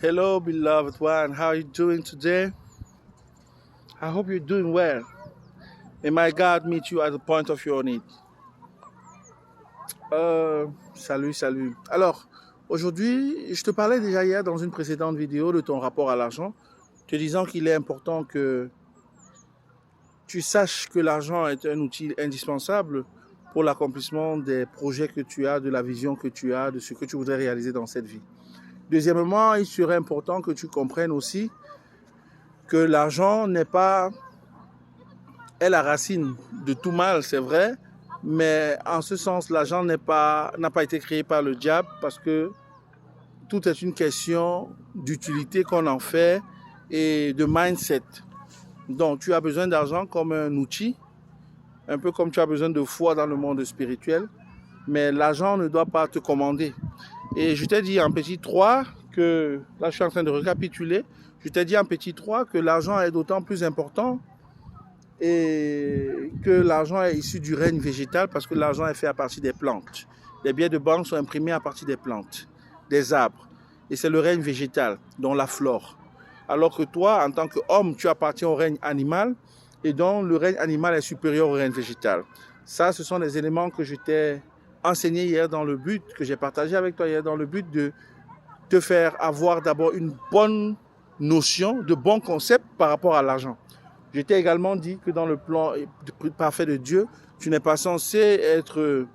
Hello, beloved one. How are you doing today? I hope you're doing well. May my God meet you at the point of your need. Salut. Alors, aujourd'hui, je te parlais déjà hier dans une précédente vidéo de ton rapport à l'argent, te disant qu'il est important que tu saches que l'argent est un outil indispensable pour l'accomplissement des projets que tu as, de la vision que tu as, de ce que tu voudrais réaliser dans cette vie. Deuxièmement, il serait important que tu comprennes aussi que l'argent est la racine de tout mal, c'est vrai, mais en ce sens, l'argent n'a pas été créé par le diable parce que tout est une question d'utilité qu'on en fait et de mindset. Donc, tu as besoin d'argent comme un outil, un peu comme tu as besoin de foi dans le monde spirituel, mais l'argent ne doit pas te commander. Et je t'ai dit en petit 3 que, là je suis en train de récapituler, je t'ai dit en petit 3 que l'argent est d'autant plus important et que l'argent est issu du règne végétal parce que l'argent est fait à partir des plantes. Les billets de banque sont imprimés à partir des plantes, des arbres. Et c'est le règne végétal, dont la flore. Alors que toi, en tant qu'homme, tu appartiens au règne animal et donc le règne animal est supérieur au règne végétal. Ça, ce sont les éléments que je t'ai enseigné hier dans le but, que j'ai partagé avec toi hier dans le but de te faire avoir d'abord une bonne notion, de bons concepts par rapport à l'argent. Je t'ai également dit que dans le plan parfait de Dieu, tu n'es pas censé être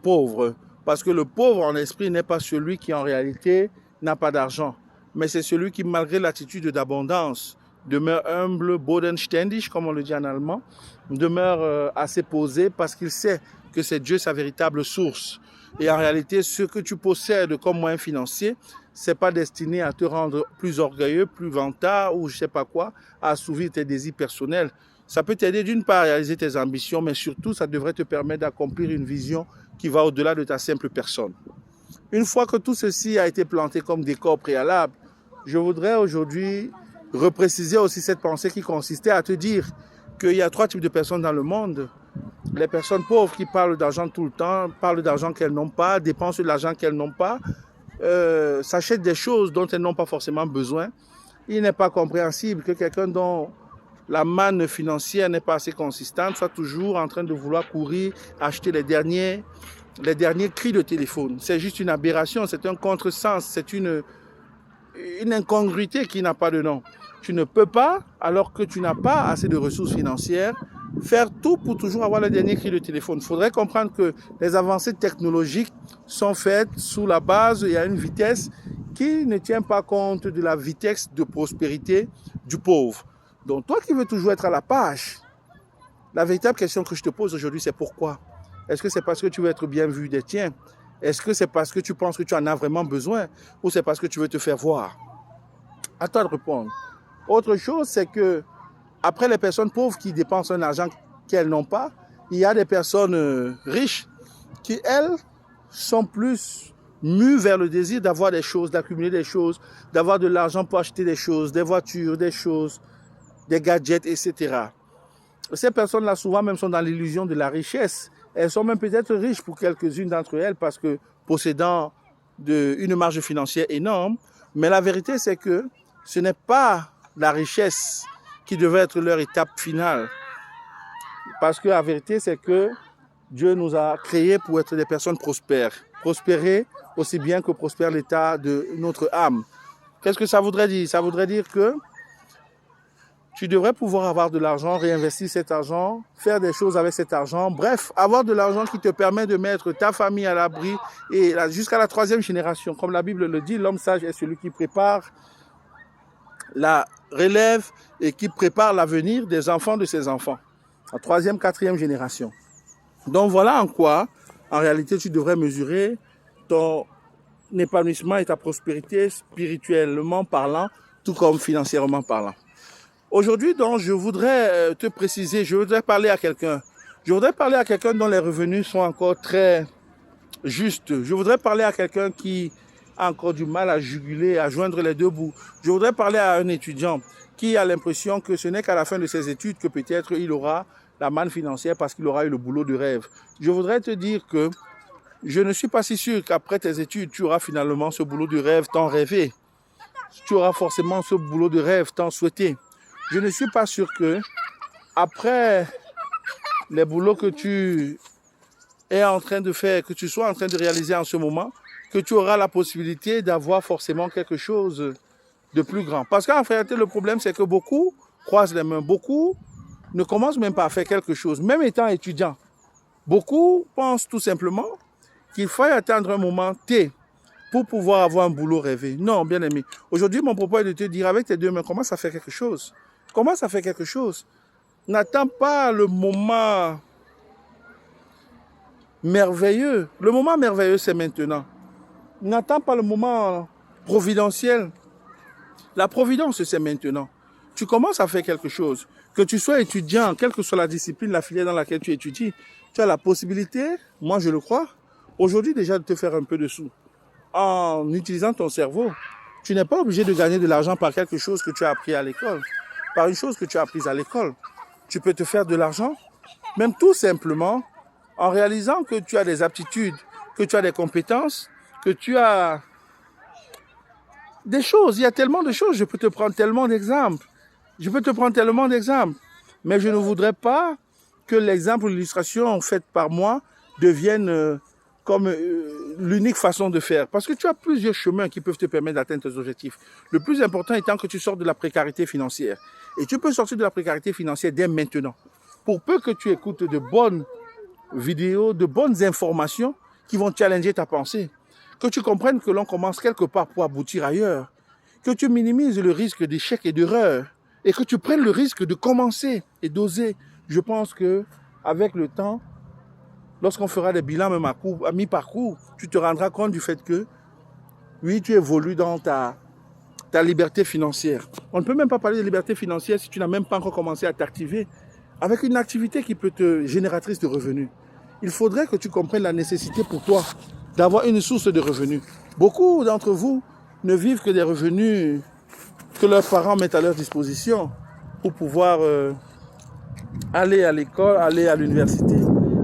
pauvre. Parce que le pauvre en esprit n'est pas celui qui en réalité n'a pas d'argent. Mais c'est celui qui, malgré l'attitude d'abondance, demeure humble, bodenständig, comme on le dit en allemand, demeure assez posé parce qu'il sait que c'est Dieu sa véritable source. Et en réalité, ce que tu possèdes comme moyen financier, c'est pas destiné à te rendre plus orgueilleux, plus vantard ou je sais pas quoi, à assouvir tes désirs personnels. Ça peut t'aider d'une part à réaliser tes ambitions, mais surtout, ça devrait te permettre d'accomplir une vision qui va au-delà de ta simple personne. Une fois que tout ceci a été planté comme décor préalable, je voudrais aujourd'hui repréciser aussi cette pensée qui consistait à te dire qu'il y a 3 types de personnes dans le monde. Les personnes pauvres qui parlent d'argent tout le temps, parlent d'argent qu'elles n'ont pas, dépensent de l'argent qu'elles n'ont pas, s'achètent des choses dont elles n'ont pas forcément besoin. Il n'est pas compréhensible que quelqu'un dont la manne financière n'est pas assez consistante soit toujours en train de vouloir courir, acheter les derniers cris de téléphone. C'est juste une aberration, c'est un contresens, c'est une incongruité qui n'a pas de nom. Tu ne peux pas, alors que tu n'as pas assez de ressources financières, faire tout pour toujours avoir le dernier cri de téléphone. Il faudrait comprendre que les avancées technologiques sont faites sous la base et à une vitesse qui ne tient pas compte de la vitesse de prospérité du pauvre. Donc toi qui veux toujours être à la page, la véritable question que je te pose aujourd'hui, c'est pourquoi? Est-ce que c'est parce que tu veux être bien vu des tiens? Est-ce que c'est parce que tu penses que tu en as vraiment besoin? Ou c'est parce que tu veux te faire voir? À toi de répondre. Autre chose, c'est que après les personnes pauvres qui dépensent un argent qu'elles n'ont pas, il y a des personnes riches qui, elles, sont plus mues vers le désir d'avoir des choses, d'accumuler des choses, d'avoir de l'argent pour acheter des choses, des voitures, des choses, des gadgets, etc. Ces personnes-là, souvent même, sont dans l'illusion de la richesse. Elles sont même peut-être riches pour quelques-unes d'entre elles parce que possédant une marge financière énorme. Mais la vérité, c'est que ce n'est pas la richesse qui devait être leur étape finale. Parce que la vérité, c'est que Dieu nous a créés pour être des personnes prospères. Prospérer aussi bien que prospère l'état de notre âme. Qu'est-ce que ça voudrait dire? Ça voudrait dire que tu devrais pouvoir avoir de l'argent, réinvestir cet argent, faire des choses avec cet argent. Bref, avoir de l'argent qui te permet de mettre ta famille à l'abri et jusqu'à la 3e génération. Comme la Bible le dit, l'homme sage est celui qui prépare la relève et qui prépare l'avenir des enfants de ses enfants. La 3e, 4e génération. Donc voilà en quoi, en réalité, tu devrais mesurer ton épanouissement et ta prospérité spirituellement parlant, tout comme financièrement parlant. Aujourd'hui, donc, je voudrais te préciser, je voudrais parler à quelqu'un. Je voudrais parler à quelqu'un dont les revenus sont encore très justes. Je voudrais parler à quelqu'un qui a encore du mal à juguler, à joindre les deux bouts. Je voudrais parler à un étudiant qui a l'impression que ce n'est qu'à la fin de ses études que peut-être il aura la manne financière parce qu'il aura eu le boulot de rêve. Je voudrais te dire que je ne suis pas si sûr qu'après tes études, tu auras finalement ce boulot de rêve tant rêvé. tu auras forcément ce boulot de rêve tant souhaité. Je ne suis pas sûr que, après les boulots que tu es en train de faire, que tu sois en train de réaliser en ce moment, que tu auras la possibilité d'avoir forcément quelque chose de plus grand. Parce qu'en réalité, le problème, c'est que beaucoup croisent les mains. Beaucoup ne commencent même pas à faire quelque chose, même étant étudiant. Beaucoup pensent tout simplement qu'il faut attendre un moment T pour pouvoir avoir un boulot rêvé. Non, bien aimé. Aujourd'hui, mon propos est de te dire avec tes deux mains, commence à faire quelque chose. Commence à faire quelque chose. N'attends pas le moment merveilleux. Le moment merveilleux, c'est maintenant. N'attends pas le moment providentiel. La providence, c'est maintenant. Tu commences à faire quelque chose. Que tu sois étudiant, quelle que soit la discipline, la filière dans laquelle tu étudies, tu as la possibilité, moi je le crois, aujourd'hui déjà de te faire un peu de sous. En utilisant ton cerveau, tu n'es pas obligé de gagner de l'argent par quelque chose que tu as appris à l'école, par une chose que tu as apprise à l'école. Tu peux te faire de l'argent, même tout simplement, en réalisant que tu as des aptitudes, que tu as des compétences, que tu as des choses. Il y a tellement de choses, je peux te prendre tellement d'exemples. Mais je ne voudrais pas que l'exemple ou l'illustration faite par moi devienne comme l'unique façon de faire. Parce que tu as plusieurs chemins qui peuvent te permettre d'atteindre tes objectifs. Le plus important étant que tu sortes de la précarité financière. Et tu peux sortir de la précarité financière dès maintenant. Pour peu que tu écoutes de bonnes vidéos, de bonnes informations qui vont challenger ta pensée. Que tu comprennes que l'on commence quelque part pour aboutir ailleurs. Que tu minimises le risque d'échec et d'erreur. Et que tu prennes le risque de commencer et d'oser. Je pense que avec le temps, lorsqu'on fera des bilans même à mi-parcours, tu te rendras compte du fait que, oui, tu évolues dans ta liberté financière. On ne peut même pas parler de liberté financière si tu n'as même pas encore commencé à t'activer avec une activité qui peut te génératrice de revenus. Il faudrait que tu comprennes la nécessité pour toi d'avoir une source de revenus. Beaucoup d'entre vous ne vivent que des revenus que leurs parents mettent à leur disposition pour pouvoir aller à l'école, aller à l'université.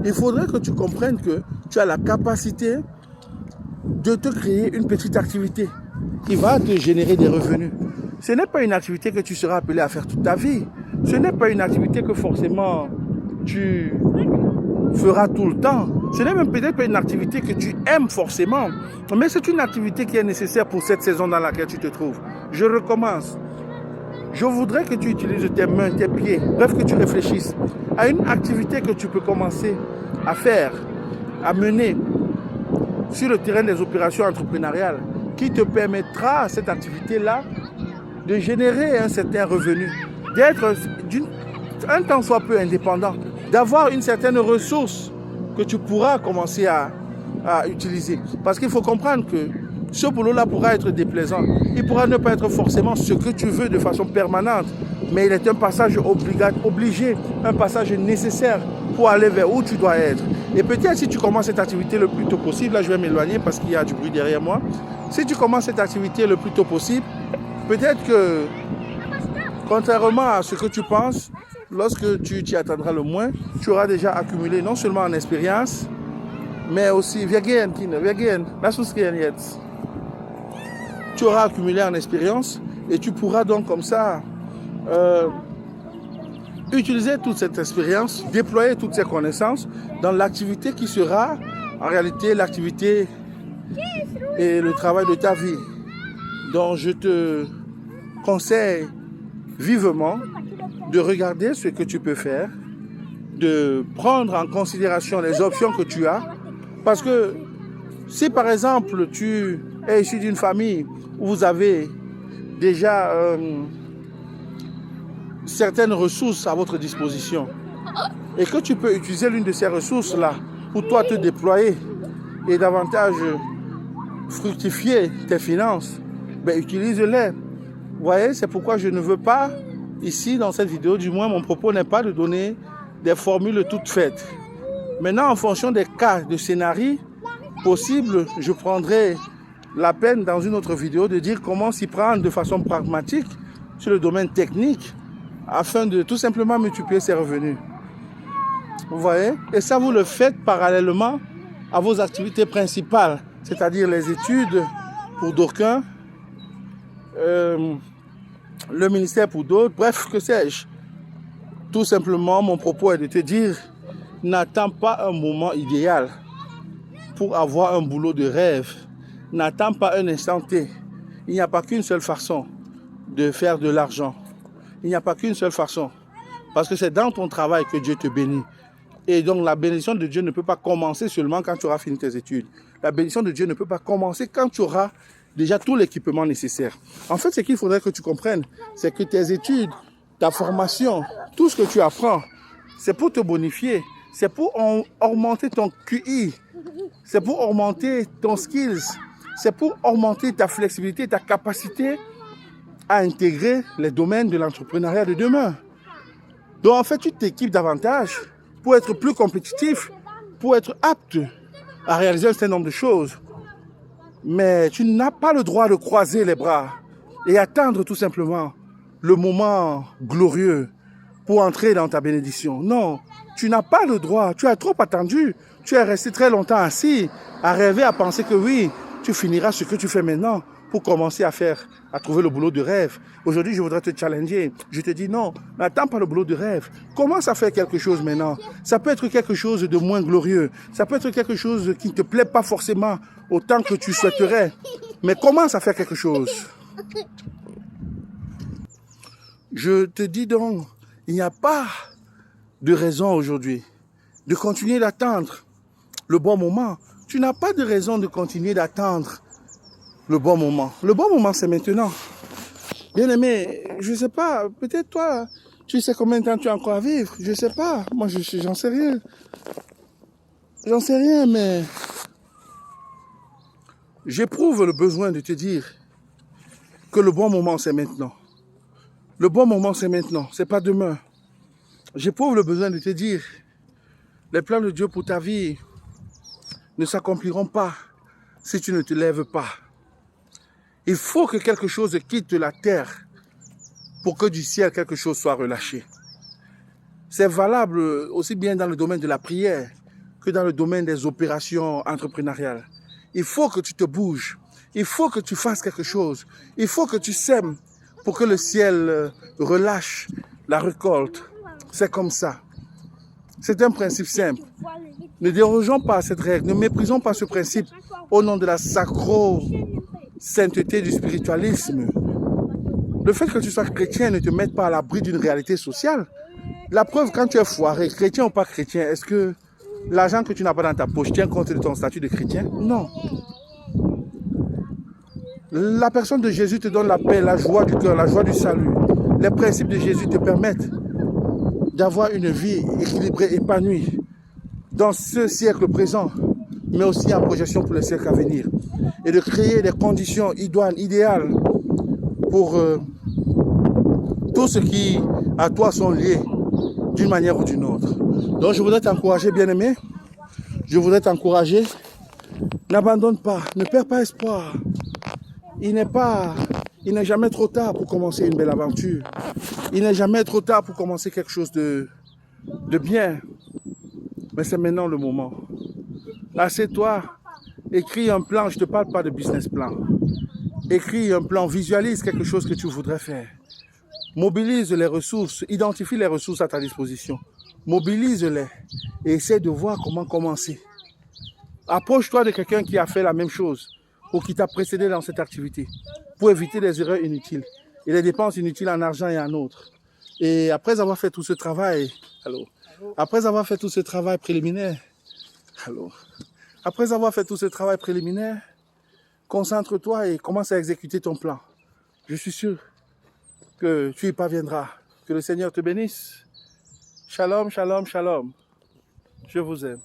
Il faudrait que tu comprennes que tu as la capacité de te créer une petite activité qui va te générer des revenus. Ce n'est pas une activité que tu seras appelé à faire toute ta vie. Ce n'est pas une activité que forcément tu feras tout le temps. Ce n'est même peut-être pas une activité que tu aimes forcément. Mais c'est une activité qui est nécessaire pour cette saison dans laquelle tu te trouves. Je recommence. Je voudrais que tu utilises tes mains, tes pieds, bref que tu réfléchisses à une activité que tu peux commencer à faire, à mener sur le terrain des opérations entrepreneuriales qui te permettra, cette activité-là, de générer un certain revenu, d'être un tant soit peu indépendant, d'avoir une certaine ressource que tu pourras commencer à utiliser. Parce qu'il faut comprendre que ce boulot-là pourra être déplaisant. Il pourra ne pas être forcément ce que tu veux de façon permanente, mais il est un passage obligé, un passage nécessaire pour aller vers où tu dois être. Et peut-être si tu commences cette activité le plus tôt possible, là je vais m'éloigner parce qu'il y a du bruit derrière moi, si tu commences cette activité le plus tôt possible, peut-être que, contrairement à ce que tu penses, lorsque tu t'y attendras le moins, tu auras déjà accumulé non seulement en expérience, mais aussi, tu auras accumulé en expérience et tu pourras donc comme ça utiliser toute cette expérience, déployer toutes ces connaissances dans l'activité qui sera en réalité l'activité et le travail de ta vie. Donc je te conseille vivement de regarder ce que tu peux faire, de prendre en considération les options que tu as. Parce que si par exemple tu es issu d'une famille où vous avez déjà certaines ressources à votre disposition et que tu peux utiliser l'une de ces ressources-là pour toi te déployer et davantage fructifier tes finances, ben utilise-les. Vous voyez, c'est pourquoi je ne veux pas, ici dans cette vidéo, du moins mon propos n'est pas de donner des formules toutes faites. Maintenant, en fonction des cas, de scénarios possibles, je prendrai la peine dans une autre vidéo de dire comment s'y prendre de façon pragmatique sur le domaine technique afin de tout simplement multiplier ses revenus. Vous voyez? Et ça, vous le faites parallèlement à vos activités principales, c'est-à-dire les études pour d'aucuns, le ministère pour d'autres, bref, que sais-je. Tout simplement, mon propos est de te dire, n'attends pas un moment idéal pour avoir un boulot de rêve. N'attends pas un instant T. Il n'y a pas qu'une seule façon de faire de l'argent. Il n'y a pas qu'une seule façon. Parce que c'est dans ton travail que Dieu te bénit. Et donc la bénédiction de Dieu ne peut pas commencer seulement quand tu auras fini tes études. La bénédiction de Dieu ne peut pas commencer quand tu auras déjà tout l'équipement nécessaire. En fait, ce qu'il faudrait que tu comprennes, c'est que tes études, ta formation, tout ce que tu apprends, c'est pour te bonifier, c'est pour augmenter ton QI, c'est pour augmenter ton skills, c'est pour augmenter ta flexibilité, ta capacité à intégrer les domaines de l'entrepreneuriat de demain. Donc en fait, tu t'équipes davantage pour être plus compétitif, pour être apte à réaliser un certain nombre de choses. Mais tu n'as pas le droit de croiser les bras et attendre tout simplement le moment glorieux pour entrer dans ta bénédiction. Non, tu n'as pas le droit, tu as trop attendu. Tu es resté très longtemps assis, à rêver, à penser que oui, tu finiras ce que tu fais maintenant pour commencer à trouver le boulot de rêve. Aujourd'hui, je voudrais te challenger. Je te dis non, n'attends pas le boulot de rêve. Commence à faire quelque chose maintenant. Ça peut être quelque chose de moins glorieux. Ça peut être quelque chose qui ne te plaît pas forcément autant que tu souhaiterais. Mais commence à faire quelque chose. Je te dis donc, il n'y a pas de raison aujourd'hui de continuer d'attendre le bon moment. Tu n'as pas de raison de continuer d'attendre le bon moment. Le bon moment, c'est maintenant. Bien-aimé, je ne sais pas, peut-être toi, tu sais combien de temps tu as encore à vivre. Je ne sais pas, moi j'en sais rien. J'en sais rien, mais j'éprouve le besoin de te dire que le bon moment, c'est maintenant. Le bon moment, c'est maintenant, c'est pas demain. J'éprouve le besoin de te dire, les plans de Dieu pour ta vie ne s'accompliront pas si tu ne te lèves pas. Il faut que quelque chose quitte la terre pour que du ciel quelque chose soit relâché. C'est valable aussi bien dans le domaine de la prière que dans le domaine des opérations entrepreneuriales. Il faut que tu te bouges. Il faut que tu fasses quelque chose. Il faut que tu sèmes pour que le ciel relâche la récolte. C'est comme ça. C'est un principe simple. Ne dérogeons pas à cette règle. Ne méprisons pas ce principe au nom de la sacro-sainteté du spiritualisme. Le fait que tu sois chrétien ne te mette pas à l'abri d'une réalité sociale. La preuve, quand tu es foiré, chrétien ou pas chrétien, est-ce que l'argent que tu n'as pas dans ta poche tient compte de ton statut de chrétien? Non. La personne de Jésus te donne la paix, la joie du cœur, la joie du salut. Les principes de Jésus te permettent d'avoir une vie équilibrée, épanouie dans ce siècle présent, mais aussi en projection pour le siècle à venir. Et de créer des conditions idoines, idéales pour tout ce qui à toi sont liés d'une manière ou d'une autre. Donc je voudrais t'encourager, bien-aimé. Je voudrais t'encourager. N'abandonne pas, ne perds pas espoir. Il n'est jamais trop tard pour commencer une belle aventure. Il n'est jamais trop tard pour commencer quelque chose de bien. Mais c'est maintenant le moment. Assieds-toi, écris un plan. Je ne te parle pas de business plan. Écris un plan, visualise quelque chose que tu voudrais faire. Mobilise les ressources, identifie les ressources à ta disposition. Mobilise-les et essaie de voir comment commencer. Approche-toi de quelqu'un qui a fait la même chose ou qui t'a précédé dans cette activité pour éviter les erreurs inutiles et les dépenses inutiles en argent et en autres. Et après avoir fait tout ce travail, concentre-toi et commence à exécuter ton plan. Je suis sûr que tu y parviendras. Que le Seigneur te bénisse. Shalom, shalom, shalom. Je vous aime.